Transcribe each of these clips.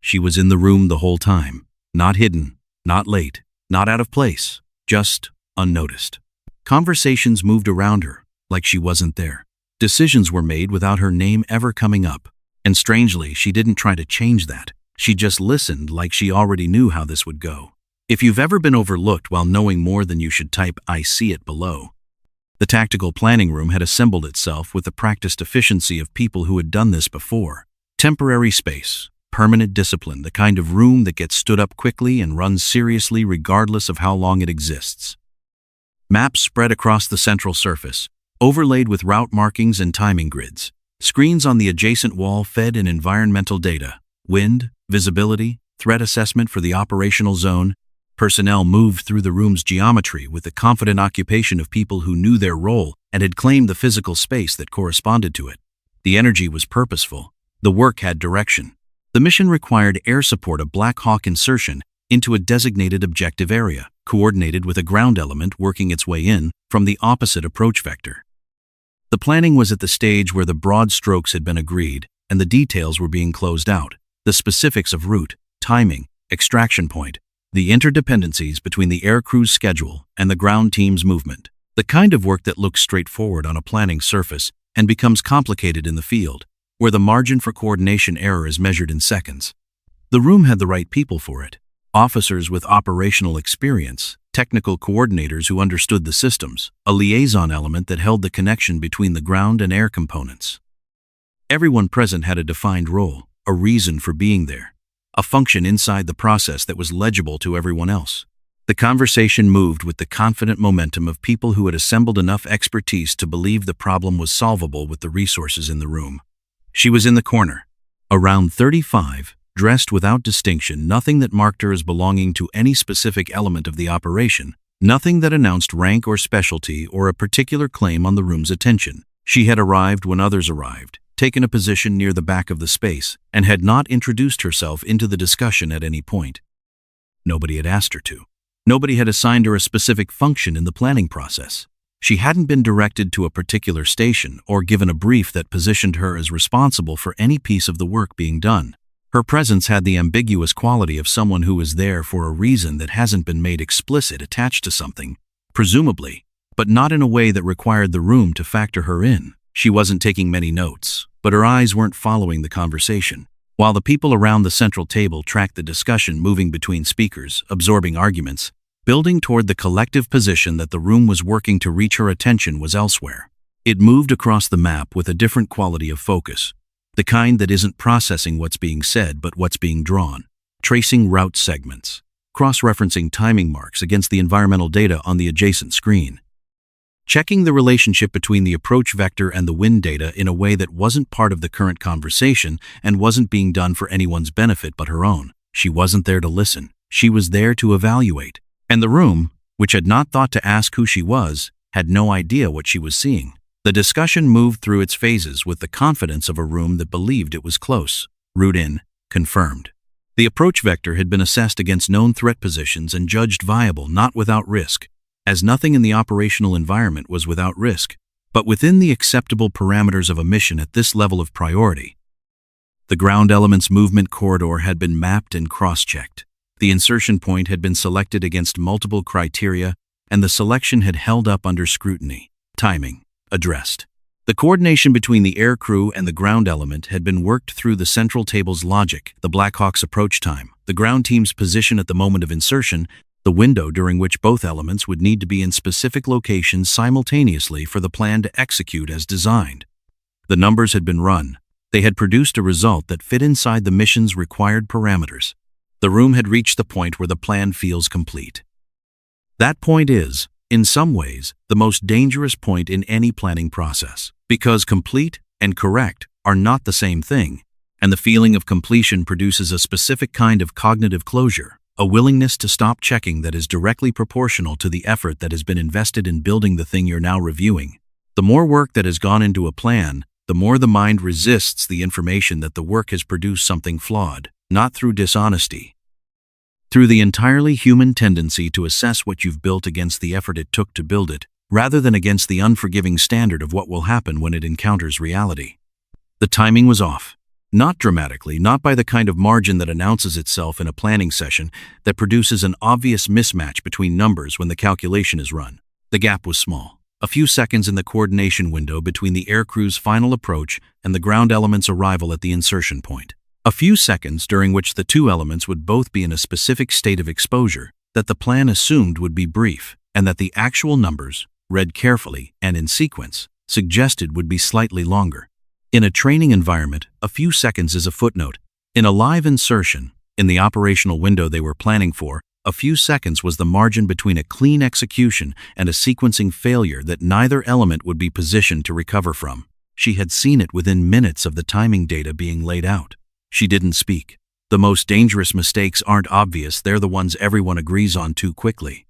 She was in the room the whole time, not hidden, not late, not out of place, just unnoticed. Conversations moved around her, like she wasn't there. Decisions were made without her name ever coming up. And strangely, she didn't try to change that. She just listened like she already knew how this would go. If you've ever been overlooked while knowing more than you should type, I see it below. The tactical planning room had assembled itself with the practiced efficiency of people who had done this before. Temporary space, permanent discipline, the kind of room that gets stood up quickly and runs seriously regardless of how long it exists. Maps spread across the central surface, overlaid with route markings and timing grids. Screens on the adjacent wall fed in environmental data, wind, visibility, threat assessment for the operational zone. Personnel moved through the room's geometry with the confident occupation of people who knew their role and had claimed the physical space that corresponded to it. The energy was purposeful. The work had direction. The mission required air support of Black Hawk insertion into a designated objective area, coordinated with a ground element working its way in from the opposite approach vector. The planning was at the stage where the broad strokes had been agreed and the details were being closed out. The specifics of route, timing, extraction point, the interdependencies between the air crew's schedule and the ground team's movement. The kind of work that looks straightforward on a planning surface and becomes complicated in the field, where the margin for coordination error is measured in seconds. The room had the right people for it. Officers with operational experience, technical coordinators who understood the systems, a liaison element that held the connection between the ground and air components. Everyone present had a defined role, a reason for being there, a function inside the process that was legible to everyone else. The conversation moved with the confident momentum of people who had assembled enough expertise to believe the problem was solvable with the resources in the room. She was in the corner, around 35, dressed without distinction, nothing that marked her as belonging to any specific element of the operation, nothing that announced rank or specialty or a particular claim on the room's attention. She had arrived when others arrived, taken a position near the back of the space, and had not introduced herself into the discussion at any point. Nobody had asked her to. Nobody had assigned her a specific function in the planning process. She hadn't been directed to a particular station or given a brief that positioned her as responsible for any piece of the work being done. Her presence had the ambiguous quality of someone who is there for a reason that hasn't been made explicit, attached to something, presumably, but not in a way that required the room to factor her in. She wasn't taking many notes, but her eyes weren't following the conversation. While the people around the central table tracked the discussion moving between speakers, absorbing arguments, building toward the collective position that the room was working to reach, her attention was elsewhere. It moved across the map with a different quality of focus, the kind that isn't processing what's being said but what's being drawn, tracing route segments, cross-referencing timing marks against the environmental data on the adjacent screen, checking the relationship between the approach vector and the wind data in a way that wasn't part of the current conversation and wasn't being done for anyone's benefit but her own. She wasn't there to listen. She was there to evaluate. And the room, which had not thought to ask who she was, had no idea what she was seeing. The discussion moved through its phases with the confidence of a room that believed it was close. Route in, confirmed. The approach vector had been assessed against known threat positions and judged viable, not without risk, as nothing in the operational environment was without risk, but within the acceptable parameters of a mission at this level of priority. The ground element's movement corridor had been mapped and cross-checked. The insertion point had been selected against multiple criteria, and the selection had held up under scrutiny. Timing, addressed. The coordination between the air crew and the ground element had been worked through the central table's logic, the Black Hawk's approach time, the ground team's position at the moment of insertion, the window during which both elements would need to be in specific locations simultaneously for the plan to execute as designed. The numbers had been run. They had produced a result that fit inside the mission's required parameters. The room had reached the point where the plan feels complete. That point is, in some ways, the most dangerous point in any planning process, because complete and correct are not the same thing, and the feeling of completion produces a specific kind of cognitive closure, a willingness to stop checking that is directly proportional to the effort that has been invested in building the thing you're now reviewing. The more work that has gone into a plan, the more the mind resists the information that the work has produced something flawed, not through dishonesty, through the entirely human tendency to assess what you've built against the effort it took to build it, rather than against the unforgiving standard of what will happen when it encounters reality. The timing was off. Not dramatically, not by the kind of margin that announces itself in a planning session that produces an obvious mismatch between numbers when the calculation is run. The gap was small. A few seconds in the coordination window between the aircrew's final approach and the ground element's arrival at the insertion point. A few seconds during which the two elements would both be in a specific state of exposure that the plan assumed would be brief, and that the actual numbers, read carefully and in sequence, suggested would be slightly longer. In a training environment, a few seconds is a footnote. In a live insertion, in the operational window they were planning for, a few seconds was the margin between a clean execution and a sequencing failure that neither element would be positioned to recover from. She had seen it within minutes of the timing data being laid out. She didn't speak. The most dangerous mistakes aren't obvious, they're the ones everyone agrees on too quickly.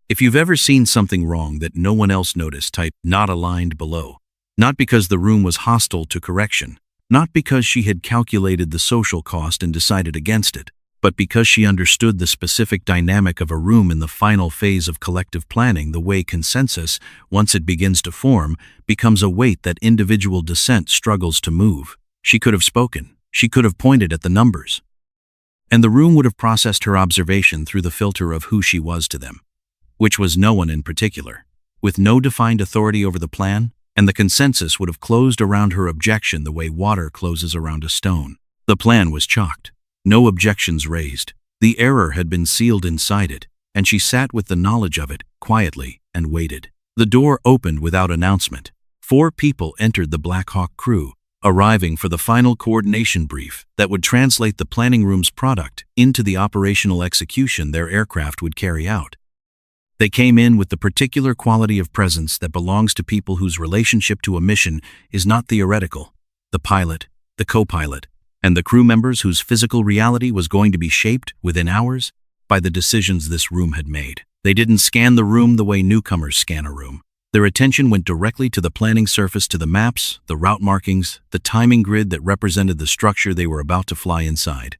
If you've ever seen something wrong that no one else noticed, type "not aligned" below. Not because the room was hostile to correction, not because she had calculated the social cost and decided against it, but because she understood the specific dynamic of a room in the final phase of collective planning, the way consensus, once it begins to form, becomes a weight that individual dissent struggles to move. She could have spoken. She could have pointed at the numbers. And the room would have processed her observation through the filter of who she was to them, which was no one in particular, with no defined authority over the plan, and the consensus would have closed around her objection the way water closes around a stone. The plan was chalked. No objections raised. The error had been sealed inside it, and she sat with the knowledge of it, quietly, and waited. The door opened without announcement. 4 people entered the Black Hawk crew, arriving for the final coordination brief that would translate the planning room's product into the operational execution their aircraft would carry out. They came in with the particular quality of presence that belongs to people whose relationship to a mission is not theoretical. The pilot, the co-pilot, and the crew members whose physical reality was going to be shaped, within hours, by the decisions this room had made. They didn't scan the room the way newcomers scan a room. Their attention went directly to the planning surface, to the maps, the route markings, the timing grid that represented the structure they were about to fly inside.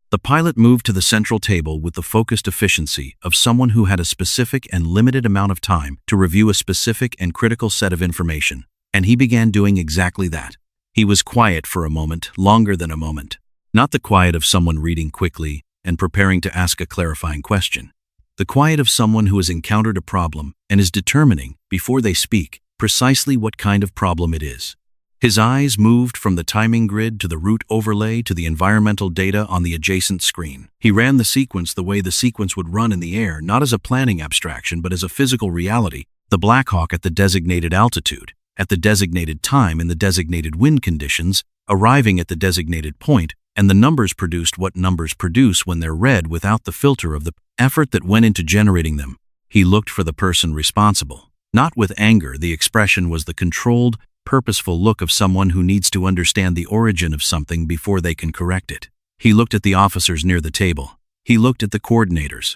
The pilot moved to the central table with the focused efficiency of someone who had a specific and limited amount of time to review a specific and critical set of information, and he began doing exactly that. He was quiet for a moment, longer than a moment. Not the quiet of someone reading quickly and preparing to ask a clarifying question. The quiet of someone who has encountered a problem and is determining, before they speak, precisely what kind of problem it is. His eyes moved from the timing grid to the route overlay to the environmental data on the adjacent screen. He ran the sequence the way the sequence would run in the air, not as a planning abstraction, but as a physical reality. The Black Hawk at the designated altitude, at the designated time in the designated wind conditions, arriving at the designated point, and the numbers produced what numbers produce when they're read without the filter of the effort that went into generating them. He looked for the person responsible. Not with anger, the expression was the controlled, purposeful look of someone who needs to understand the origin of something before they can correct it. He looked at the officers near the table. He looked at the coordinators.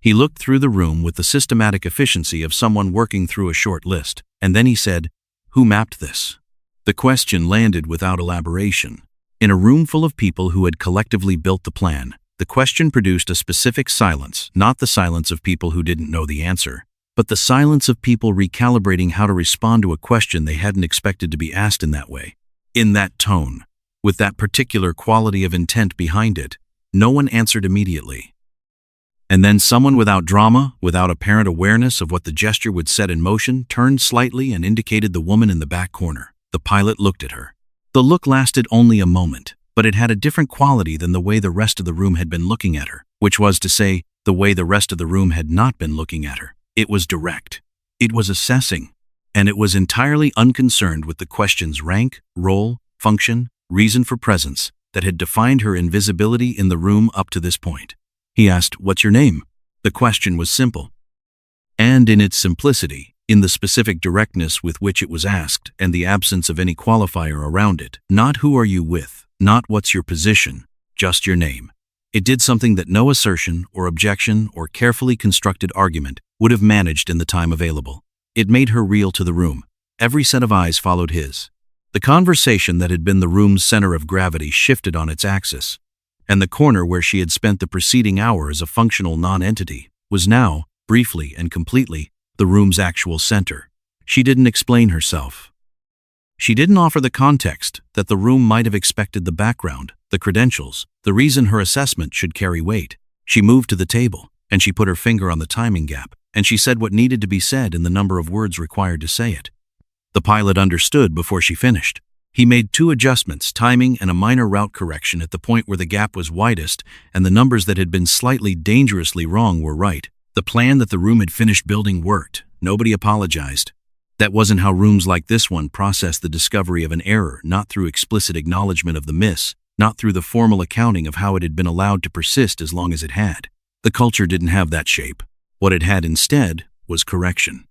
He looked through the room with the systematic efficiency of someone working through a short list, and then he said, "Who mapped this?" The question landed without elaboration. In a room full of people who had collectively built the plan, the question produced a specific silence, not the silence of people who didn't know the answer, but the silence of people recalibrating how to respond to a question they hadn't expected to be asked in that way, in that tone, with that particular quality of intent behind it. No one answered immediately. And then someone without drama, without apparent awareness of what the gesture would set in motion, turned slightly and indicated the woman in the back corner. The pilot looked at her. The look lasted only a moment, but it had a different quality than the way the rest of the room had been looking at her, which was to say, the way the rest of the room had not been looking at her. It was direct. It was assessing, and it was entirely unconcerned with the question's rank, role, function, reason for presence that had defined her invisibility in the room up to this point. He asked, "What's your name?" The question was simple. And in its simplicity, in the specific directness with which it was asked and the absence of any qualifier around it, not "Who are you with?" not "What's your position?" just your name. It did something that no assertion or objection or carefully constructed argument would have managed in the time available. It made her real to the room. Every set of eyes followed his. The conversation that had been the room's center of gravity shifted on its axis, and the corner where she had spent the preceding hour as a functional non-entity was now, briefly and completely, the room's actual center. She didn't explain herself. She didn't offer the context that the room might have expected, the background, the credentials, the reason her assessment should carry weight. She moved to the table, and she put her finger on the timing gap, and she said what needed to be said in the number of words required to say it. The pilot understood before she finished. He made 2 adjustments, timing and a minor route correction at the point where the gap was widest and the numbers that had been slightly dangerously wrong were right. The plan that the room had finished building worked. Nobody apologized. That wasn't how rooms like this one processed the discovery of an error, not through explicit acknowledgement of the miss, not through the formal accounting of how it had been allowed to persist as long as it had. The culture didn't have that shape. What it had instead was correction.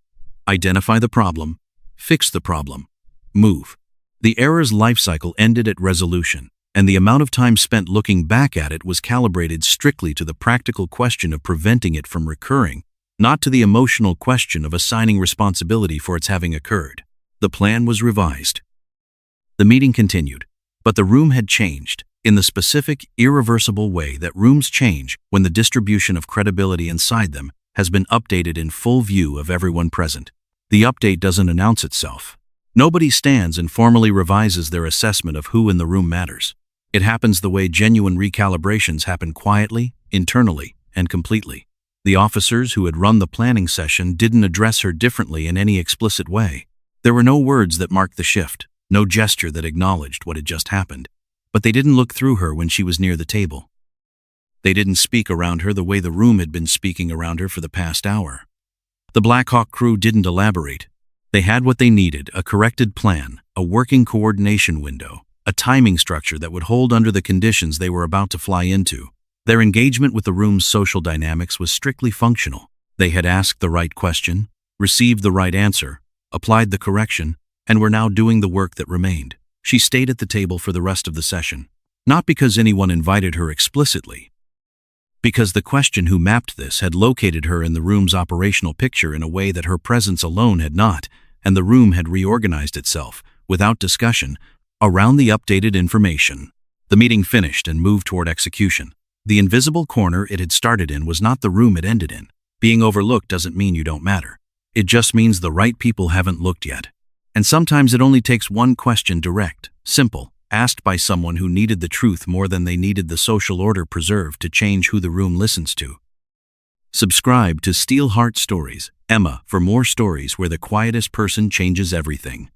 Identify the problem, fix the problem, move. The error's life cycle ended at resolution, and the amount of time spent looking back at it was calibrated strictly to the practical question of preventing it from recurring, not to the emotional question of assigning responsibility for its having occurred. The plan was revised. The meeting continued, but the room had changed, in the specific, irreversible way that rooms change when the distribution of credibility inside them has been updated in full view of everyone present. The update doesn't announce itself. Nobody stands and formally revises their assessment of who in the room matters. It happens the way genuine recalibrations happen, quietly, internally, and completely. The officers who had run the planning session didn't address her differently in any explicit way. There were no words that marked the shift, no gesture that acknowledged what had just happened. But they didn't look through her when she was near the table. They didn't speak around her the way the room had been speaking around her for the past hour. The Black Hawk crew didn't elaborate. They had what they needed: a corrected plan, a working coordination window, a timing structure that would hold under the conditions they were about to fly into. Their engagement with the room's social dynamics was strictly functional. They had asked the right question, received the right answer, applied the correction, and were now doing the work that remained. She stayed at the table for the rest of the session, not because anyone invited her explicitly, because the question who mapped this had located her in the room's operational picture in a way that her presence alone had not, and the room had reorganized itself, without discussion, around the updated information. The meeting finished and moved toward execution. The invisible corner it had started in was not the room it ended in. Being overlooked doesn't mean you don't matter. It just means the right people haven't looked yet. And sometimes it only takes one question, direct, simple, asked by someone who needed the truth more than they needed the social order preserved, to change who the room listens to. Subscribe to Steel Heart Stories, Emma, for more stories where the quietest person changes everything.